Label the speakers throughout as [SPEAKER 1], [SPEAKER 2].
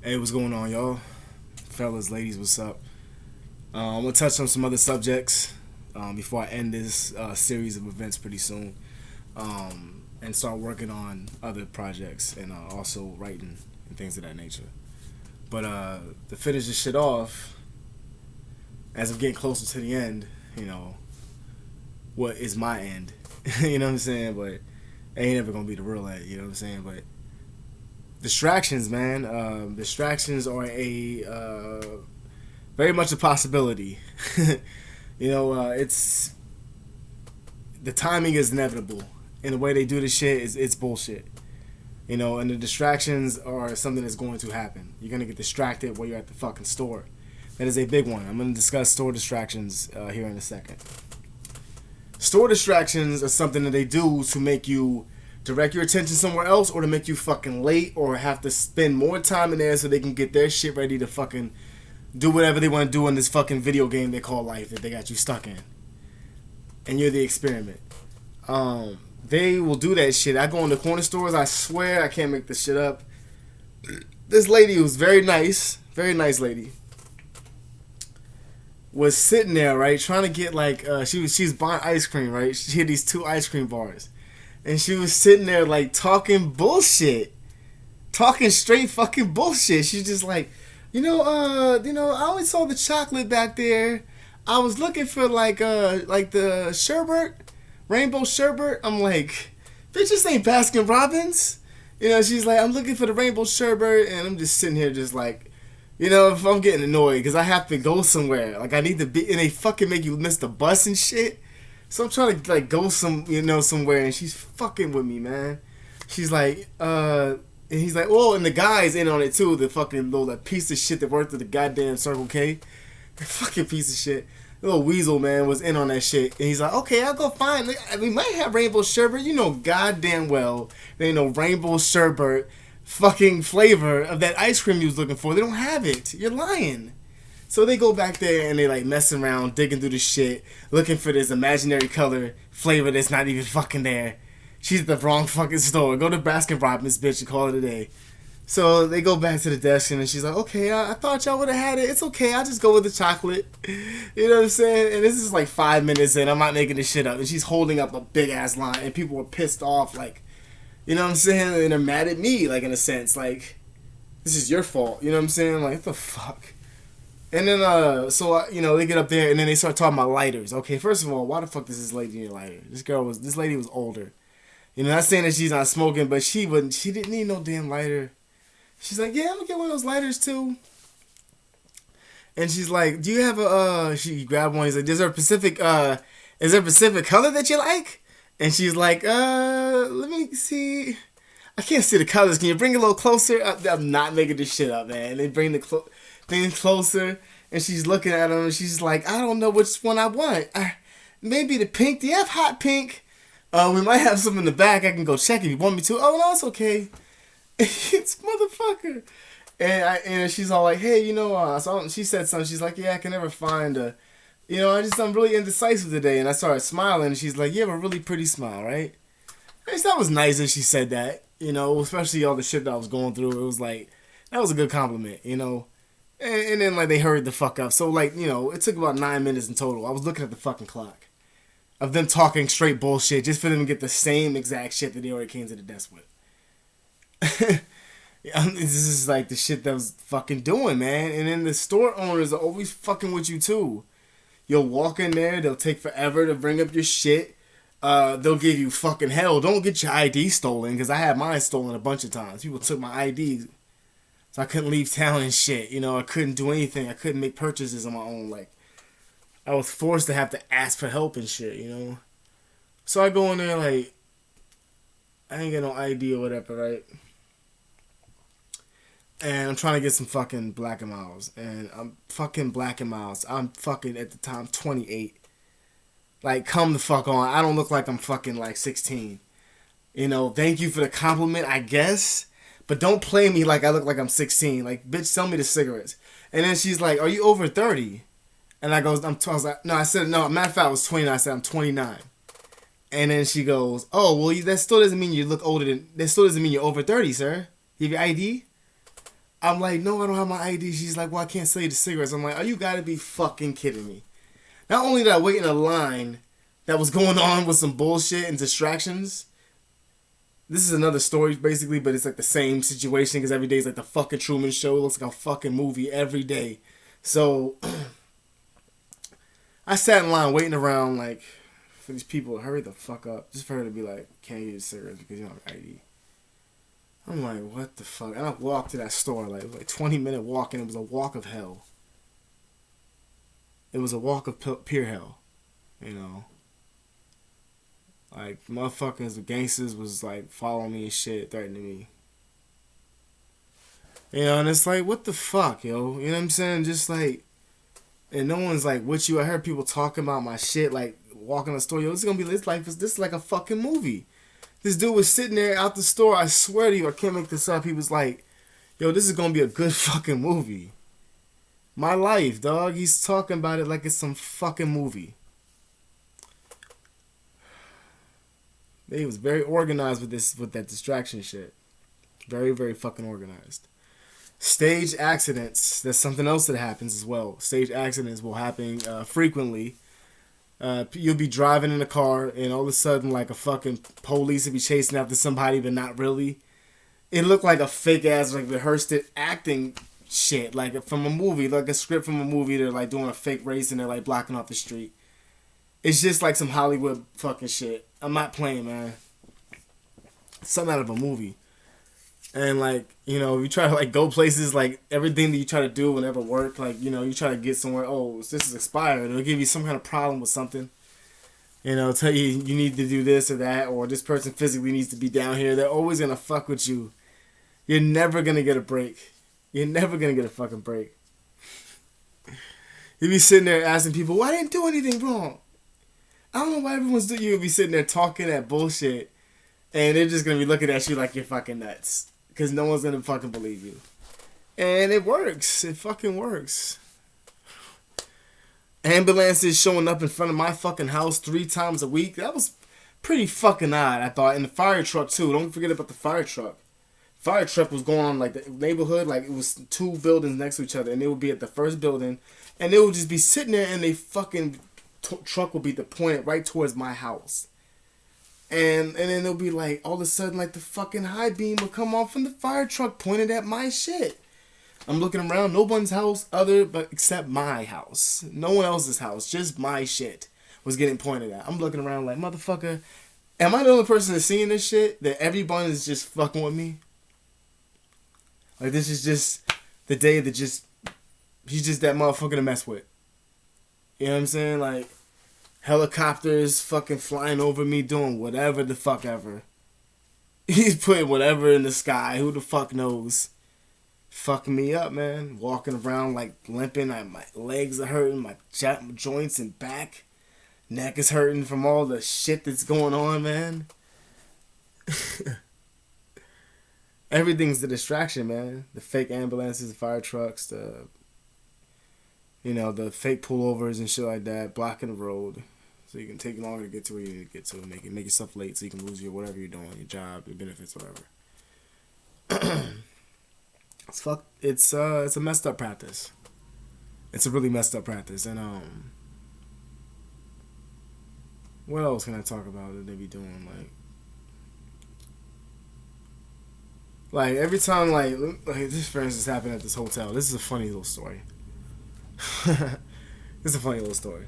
[SPEAKER 1] Hey, what's going on, y'all? Fellas, ladies, what's up? I'm gonna touch on some other subjects before I end this series of events pretty soon, and start working on other projects and also writing and things of that nature. But to finish this shit off, as I'm getting closer to the end, you know, what is my end? You know what I'm saying? But it ain't ever gonna be the real end. You know what I'm saying? But distractions, man. Distractions are a very much a possibility. It's the timing is inevitable, and the way they do this shit is it's bullshit. And the distractions are something that's going to happen. You're gonna get distracted while you're at the fucking store. That is a big one. I'm gonna discuss store distractions here in a second. Store distractions are something that they do to make you direct your attention somewhere else, or to make you fucking late, or have to spend more time in there so they can get their shit ready to fucking do whatever they want to do in this fucking video game they call life that they got you stuck in. And you're the experiment. They will do that shit. I go in the corner stores, I swear I can't make this shit up. This lady was very nice lady, was sitting there, right, trying to get like she was buying ice cream, right? She had these two ice cream bars. And she was sitting there like talking bullshit. Talking straight fucking bullshit. She's just like, I always saw the chocolate back there. I was looking for like the sherbet, rainbow sherbet. I'm like, bitch, this ain't Baskin Robbins. She's like, I'm looking for the rainbow sherbet, and I'm just sitting here just like, if I'm getting annoyed because I have to go somewhere, like I need to be, and they fucking make you miss the bus and shit. So I'm trying to like go somewhere, and she's fucking with me, man. She's like, and he's like, oh, and the guy's in on it too. The fucking little that piece of shit that worked at the goddamn Circle K, the fucking piece of shit. The little weasel man was in on that shit, and he's like, okay, I'll go find. We might have rainbow sherbet. You know goddamn well there ain't no rainbow sherbet fucking flavor of that ice cream you was looking for. They don't have it. You're lying. So they go back there and they like messing around, digging through the shit, looking for this imaginary color flavor that's not even fucking there. She's at the wrong fucking store. Go to Baskin Robbins, bitch, and call it a day. So they go back to the desk and she's like, okay, I thought y'all would have had it. It's okay. I'll just go with the chocolate. You know what I'm saying? And this is like 5 minutes in. I'm not making this shit up. And she's holding up a big ass line and people were pissed off. Like, you know what I'm saying? And they're mad at me, like, in a sense. Like, this is your fault. You know what I'm saying? Like, what the fuck? And then, they get up there and then they start talking about lighters. Okay, first of all, why the fuck does this lady need a lighter? This lady was older. Not saying that she's not smoking, but she didn't need no damn lighter. She's like, yeah, I'm gonna get one of those lighters too. And she's like, do you have she grabbed one, he's like, is there a specific color that you like? And she's like, let me see. I can't see the colors. Can you bring it a little closer? I'm not making this shit up, man. They bring the thing closer, and she's looking at him, and she's like, I don't know which one I want. Maybe the pink. Do you have hot pink? We might have some in the back. I can go check if you want me to. Oh, no, it's okay. It's motherfucker. And she's all like, hey, so she said something. She's like, yeah, I can never find I'm really indecisive today. And I started smiling, and she's like, you have a really pretty smile, right? And that was nice that she said that, especially all the shit that I was going through. It was like, that was a good compliment, And then, like, they hurried the fuck up. So, like, it took about 9 minutes in total. I was looking at the fucking clock of them talking straight bullshit just for them to get the same exact shit that they already came to the desk with. This is like the shit that I was fucking doing, man. And then the store owners are always fucking with you, too. You'll walk in there. They'll take forever to bring up your shit. They'll give you fucking hell. Don't get your ID stolen, because I had mine stolen a bunch of times. People took my ID. So I couldn't leave town and shit. I couldn't do anything. I couldn't make purchases on my own. Like, I was forced to have to ask for help and shit, So I go in there like, I ain't got no ID or whatever, right? And I'm trying to get some fucking Black and Miles. And I'm fucking Black and Miles. I'm fucking, at the time, 28. Like, come the fuck on. I don't look like I'm fucking like 16. Thank you for the compliment, I guess. But don't play me like I look like I'm 16. Like, bitch, sell me the cigarettes. And then she's like, are you over 30? And I was like, no, I said, no, matter of fact, I was 29. I said, I'm 29. And then she goes, oh, well, that still doesn't mean you look older than, that still doesn't mean you're over 30, sir. You have your ID? I'm like, no, I don't have my ID. She's like, well, I can't sell you the cigarettes. I'm like, oh, you gotta be fucking kidding me. Not only did I wait in a line that was going on with some bullshit and distractions. This is another story, basically, but it's like the same situation because every day is like the fucking Truman Show. It looks like a fucking movie every day. So, I sat in line waiting around, like, for these people to hurry the fuck up. Just for her to be like, can't get cigarettes because you don't have ID. I'm like, what the fuck? And I walked to that store, like, it was like 20-minute walk, and it was a walk of hell. It was a walk of pure hell, you know. Like, motherfuckers, the gangsters was, like, following me and shit, threatening me. You know, and it's like, what the fuck, yo? You know what I'm saying? Just, like, and no one's, like, with you. I heard people talking about my shit, like, walking the store. Yo, this is gonna be, this is like a fucking movie. This dude was sitting there out the store. I swear to you, I can't make this up. He was like, yo, this is going to be a good fucking movie. My life, dog. He's talking about it like it's some fucking movie. He was very organized with that distraction shit. Very, very fucking organized. Stage accidents. That's something else that happens as well. Stage accidents will happen frequently. You'll be driving in a car and all of a sudden like a fucking police will be chasing after somebody but not really. It looked like a fake ass like rehearsed it acting shit like from a movie, like a script from a movie. They're like doing a fake race and they're like blocking off the street. It's just like some Hollywood fucking shit. I'm not playing, man. Something out of a movie. And like, you know, you try to like go places, like everything that you try to do will never work. Like, you know, you try to get somewhere, oh, this is expired. It'll give you some kind of problem with something. You know, tell you you need to do this or that, or this person physically needs to be down here. They're always going to fuck with you. You're never going to get a break. You're never going to get a fucking break. You'll be sitting there asking people, well, I didn't do anything wrong. I don't know why everyone's doing. You'll be sitting there talking that bullshit, and they're just going to be looking at you like you're fucking nuts. Because no one's going to fucking believe you. And it works. It fucking works. Ambulances showing up in front of my fucking house 3 times a week. That was pretty fucking odd, I thought. And the fire truck, too. Don't forget about the fire truck. Fire truck was going on, like, the neighborhood. Like, it was 2 buildings next to each other. And they would be at the first building. And they would just be sitting there, and they fucking truck would be pointed right towards my house. And then it'll be like, all of a sudden, like, the fucking high beam will come off from the fire truck pointed at my shit. I'm looking around, no one's house except my house. No one else's house, just my shit was getting pointed at. I'm looking around like, motherfucker, am I the only person that's seeing this shit? That everyone is just fucking with me? Like, this is just the day that he's just that motherfucker to mess with. You know what I'm saying? Like, helicopters fucking flying over me doing whatever the fuck ever. He's putting whatever in the sky. Who the fuck knows? Fucking me up, man. Walking around like limping. My legs are hurting. My joints and back. Neck is hurting from all the shit that's going on, man. Everything's the distraction, man. The fake ambulances, the fire trucks, the fake pullovers and shit like that, blocking the road. So you can take longer to get to where you need to get to, make yourself late so you can lose your whatever you're doing, your job, your benefits, whatever. It's a messed up practice. It's a really messed up practice. And what else can I talk about that they be doing? Like every time like this, for instance, happened at this hotel. This is a funny little story. This is a funny little story.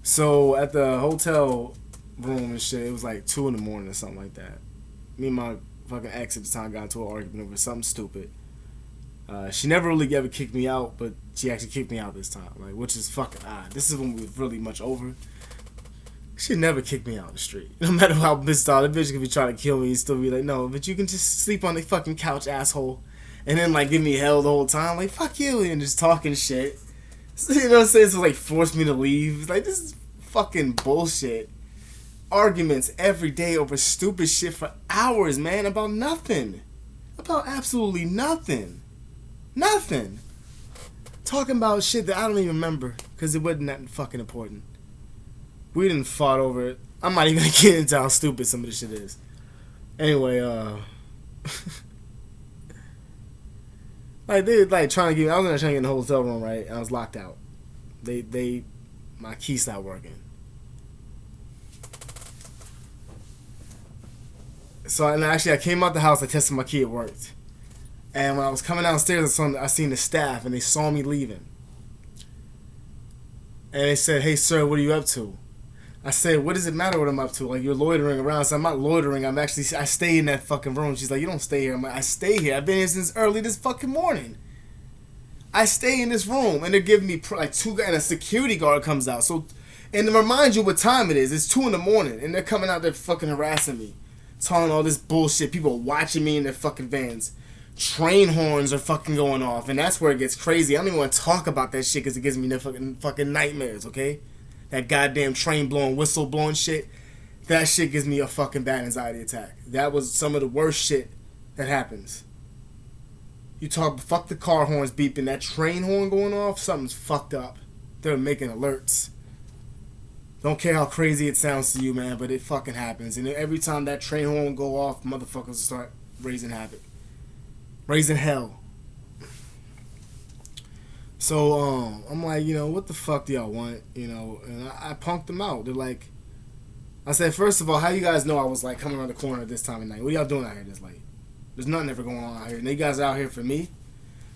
[SPEAKER 1] So at the hotel room and shit, it was like 2 a.m. or something like that. Me and my fucking ex at the time got into an argument over something stupid. She never really ever kicked me out, but she actually kicked me out this time, like, which is fucking odd. This is when we were really much over. She never kicked me out in the street. No matter how pissed off, the bitch could be trying to kill me and still be like, no, but you can just sleep on the fucking couch, asshole. And then like give me hell the whole time, like fuck you, and just talking shit. So, you know what I'm saying? So like force me to leave. It's like, this is fucking bullshit. Arguments every day over stupid shit for hours, man, about nothing. About absolutely nothing. Nothing. Talking about shit that I don't even remember because it wasn't that fucking important. We didn't fought over it. I'm not even gonna get into how stupid some of this shit is. Anyway, Like they like trying to get. I was in there trying to get in the hotel room, right? And I was locked out. My key stopped working. So and actually, I came out the house. I tested my key. It worked. And when I was coming downstairs, I seen the staff, and they saw me leaving. And they said, "Hey, sir, what are you up to?" I said, "What does it matter what I'm up to? Like, you're loitering around." So I'm not loitering. I stay in that fucking room. She's like, "You don't stay here." I'm like, "I stay here. I've been here since early this fucking morning. I stay in this room." And they're giving me like two guys, and a security guard comes out. So, and to remind you what time it is, it's 2 a.m. And they're coming out there fucking harassing me. Telling all this bullshit. People watching me in their fucking vans. Train horns are fucking going off. And that's where it gets crazy. I don't even want to talk about that shit because it gives me fucking nightmares, okay? That goddamn train blowing, whistle blowing shit. That shit gives me a fucking bad anxiety attack. That was some of the worst shit that happens. You talk, fuck the car horns beeping. That train horn going off, something's fucked up. They're making alerts. Don't care how crazy it sounds to you, man, but it fucking happens. And every time that train horn go off, motherfuckers start raising havoc. Raising hell. So, I'm like, what the fuck do y'all want? And I punked them out. They're like, I said, first of all, how you guys know I was like coming around the corner at this time of night? What are y'all doing out here this late? There's nothing ever going on out here. And you guys are out here for me?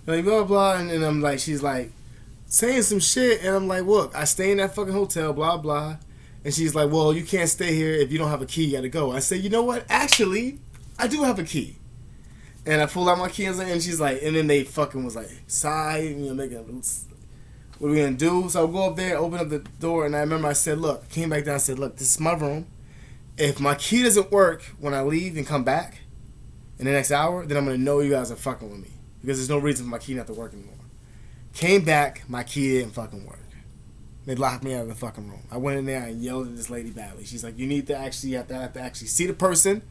[SPEAKER 1] They're like, blah, blah. And I'm like, she's like, saying some shit. And I'm like, look, I stay in that fucking hotel, blah, blah. And she's like, well, you can't stay here if you don't have a key. You gotta go. I said, you know what? Actually, I do have a key. And I pulled out my key and she's like, and then they fucking was like, sigh, making, what are we gonna do? So I go up there, open up the door, and I remember I said, look, came back down and said, look, this is my room. If my key doesn't work when I leave and come back in the next hour, then I'm gonna know you guys are fucking with me. Because there's no reason for my key not to work anymore. Came back, my key didn't fucking work. They locked me out of the fucking room. I went in there and yelled at this lady badly. She's like, you need to actually, have to actually see the person,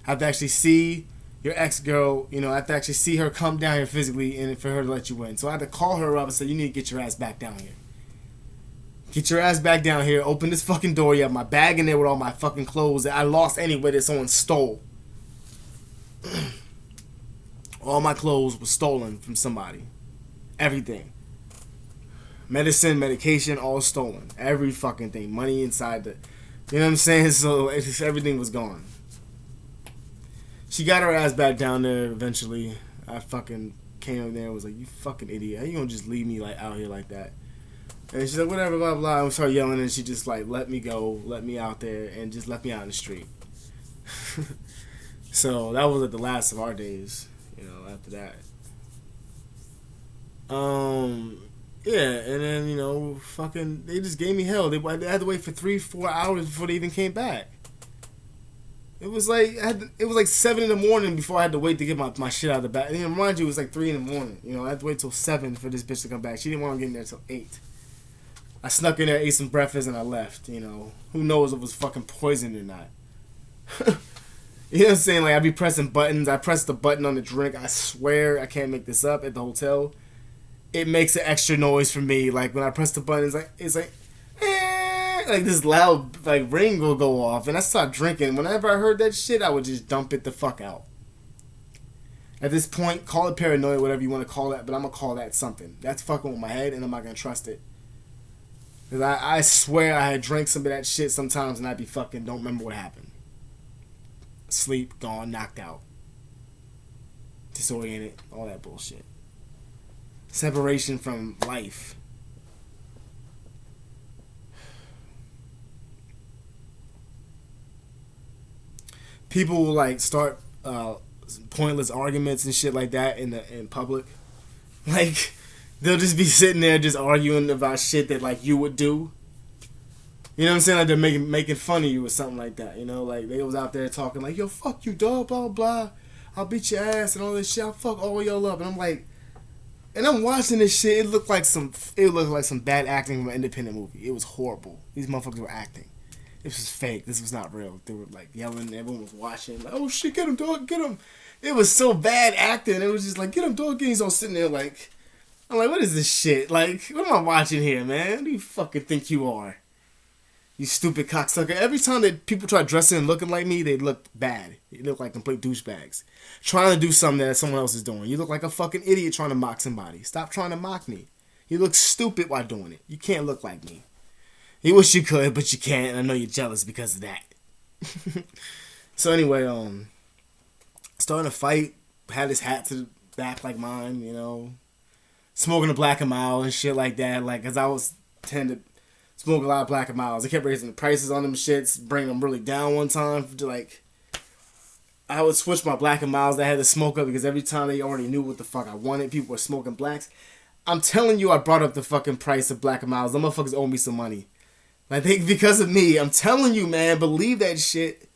[SPEAKER 1] have to actually see your ex-girl, I have to actually see her come down here physically and for her to let you in. So I had to call her up and say, you need to get your ass back down here. Get your ass back down here. Open this fucking door. You have my bag in there with all my fucking clothes that I lost anyway that someone stole. All my clothes were stolen from somebody. Everything. Medicine, medication, all stolen. Every fucking thing. Money inside the... You know what I'm saying? So everything was gone. She got her ass back down there eventually. I fucking came up there and was like, you fucking idiot. How you gonna just leave me like out here like that? And she's like, whatever, blah, blah. And we started yelling and she just like let me go, let me out there, and just left me out in the street. So that was like the last of our days, after that. Yeah, and then, fucking, they just gave me hell. They had to wait for 3-4 hours before they even came back. It was like 7 in the morning before I had to wait to get my shit out of the bag. And mind you, it was like 3 in the morning. I had to wait till 7 for this bitch to come back. She didn't want to get in there till 8. I snuck in there, ate some breakfast, and I left. Who knows if it was fucking poisoned or not. You know what I'm saying? Like, I be pressing buttons. I pressed the button on the drink. I swear I can't make this up at the hotel. It makes an extra noise for me. Like, when I press the button, it's like like this loud like ring will go off, and I stopped drinking. Whenever I heard that shit, I would just dump it the fuck out. At this point, call it paranoia, whatever you want to call it, but I'm gonna call that something. That's fucking with my head, and I'm not gonna trust it. Cause I swear I had drank some of that shit sometimes, and I'd be fucking don't remember what happened. Sleep, gone, knocked out, disoriented, all that bullshit. Separation from life. People will like start pointless arguments and shit like that in public. Like they'll just be sitting there just arguing about shit that like you would do. You know what I'm saying? Like they're making fun of you or something like that. Like they was out there talking like, yo, fuck you, dog, blah blah. I'll beat your ass and all this shit. I'll fuck all y'all up. And I'm like, and I'm watching this shit. It looked like some bad acting from an independent movie. It was horrible. These motherfuckers were acting. This was fake. This was not real. They were like yelling. Everyone was watching. Like, oh shit, get him, dog, get him. It was so bad acting. It was just like, get him, dog, get him. He's all sitting there like, I'm like, what is this shit? Like, what am I watching here, man? Who do you fucking think you are? You stupid cocksucker. Every time that people try dressing and looking like me, they look bad. They look like complete douchebags. Trying to do something that someone else is doing. You look like a fucking idiot trying to mock somebody. Stop trying to mock me. You look stupid while doing it. You can't look like me. You wish you could, but you can't. I know you're jealous because of that. So anyway, starting a fight. Had his hat to the back like mine, you know. Smoking a Black and Mild and shit like that. Like, cause I was tend to smoke a lot of Black and Milds. I kept raising the prices on them shits, bringing them really down one time. Like, I would switch my Black and Milds that I had to smoke up because every time they already knew what the fuck I wanted. People were smoking blacks. I'm telling you, I brought up the fucking price of Black and Milds. Them motherfuckers owe me some money. Like, because of me. I'm telling you, man. Believe that shit.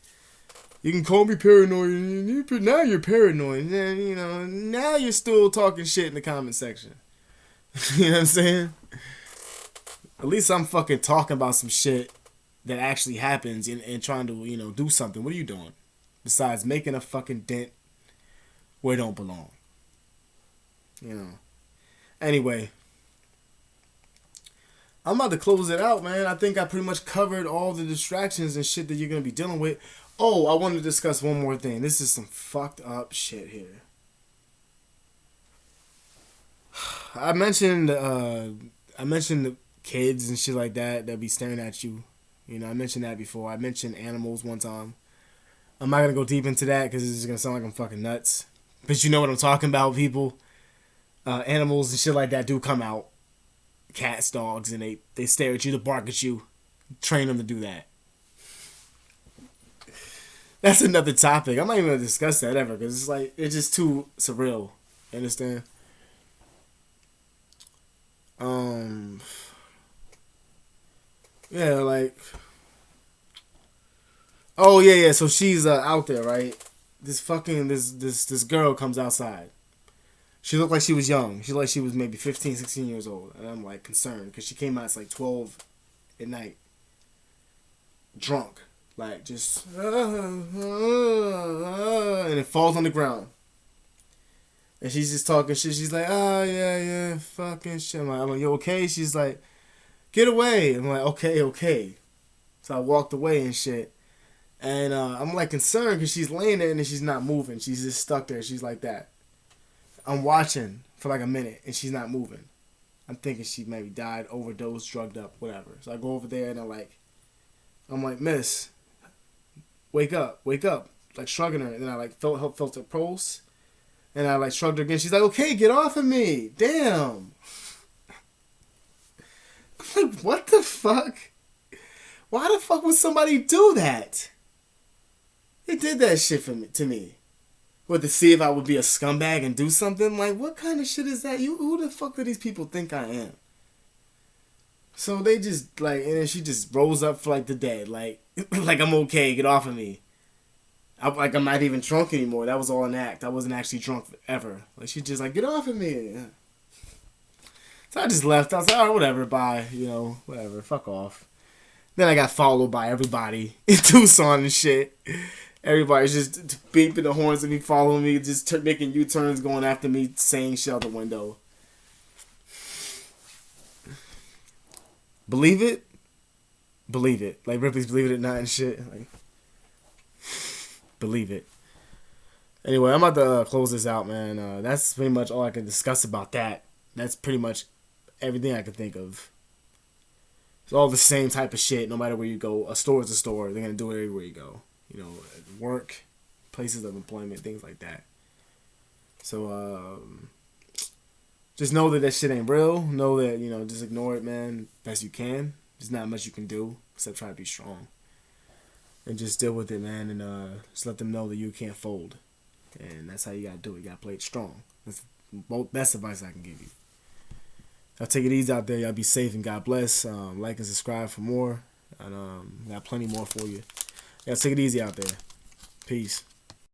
[SPEAKER 1] You can call me paranoid. Now you're paranoid. And, you know, now you're still talking shit in the comment section. You know what I'm saying? At least I'm fucking talking about some shit that actually happens and trying to, you know, do something. What are you doing? Besides making a fucking dent where it don't belong. You know. Anyway. I'm about to close it out, man. I think I pretty much covered all the distractions and shit that you're going to be dealing with. Oh, I want to discuss one more thing. This is some fucked up shit here. I mentioned the kids and shit like that be staring at you. You know, I mentioned that before. I mentioned animals one time. I'm not going to go deep into that because it's going to sound like I'm fucking nuts. But you know what I'm talking about, people. Animals and shit like that do come out. Cats, dogs, and they stare at you, they bark at you. Train them to do that. That's another topic. I'm not even going to discuss that ever because it's like, it's just too surreal. You understand? Yeah, like, oh yeah. So she's out there, right? This girl comes outside. She looked like she was young. She looked like she was maybe 15, 16 years old, and I'm like concerned because she came out at like 12 at night, drunk, like just, and it falls on the ground. And she's just talking shit. She's like, oh, yeah, fucking shit. I'm like, you okay? She's like, get away. I'm like, okay. So I walked away and shit. And I'm like concerned because she's laying there and then she's not moving. She's just stuck there. She's like that. I'm watching for like a minute and she's not moving. I'm thinking she maybe died, overdosed, drugged up, whatever. So I go over there and I'm like, miss, wake up. Like shrugging her. And then I like felt her pulse. And I like shrugged her again. She's like, okay, get off of me. Damn. I'm like, what the fuck? Why the fuck would somebody do that? They did that shit to me. What, to see if I would be a scumbag and do something? Like, what kind of shit is that? Who the fuck do these people think I am? So they just, like, and then she just rose up for, like, the dead. Like, like I'm okay, get off of me. I'm not even drunk anymore. That was all an act. I wasn't actually drunk ever. Like, she just like, get off of me. So I just left. I was like, all right, whatever, bye. You know, whatever, fuck off. Then I got followed by everybody in Tucson and shit. Everybody's just beeping the horns at me, following me, just making U-turns, going after me, saying shit out the window. Believe it? Believe it. Like Ripley's Believe It or Not and shit. Like, believe it. Anyway, I'm about to close this out, man. That's pretty much all I can discuss about that. That's pretty much everything I can think of. It's all the same type of shit, no matter where you go. A store is a store. They're going to do it everywhere you go. You know, work, places of employment, things like that. So, just know that shit ain't real. Know that, you know, just ignore it, man, best you can. There's not much you can do except try to be strong. And just deal with it, man, and just let them know that you can't fold. And that's how you got to do it. You got to play it strong. That's the best advice I can give you. Y'all take it easy out there. Y'all be safe and God bless. Like and subscribe for more. And got plenty more for you. Y'all take it easy out there. Peace.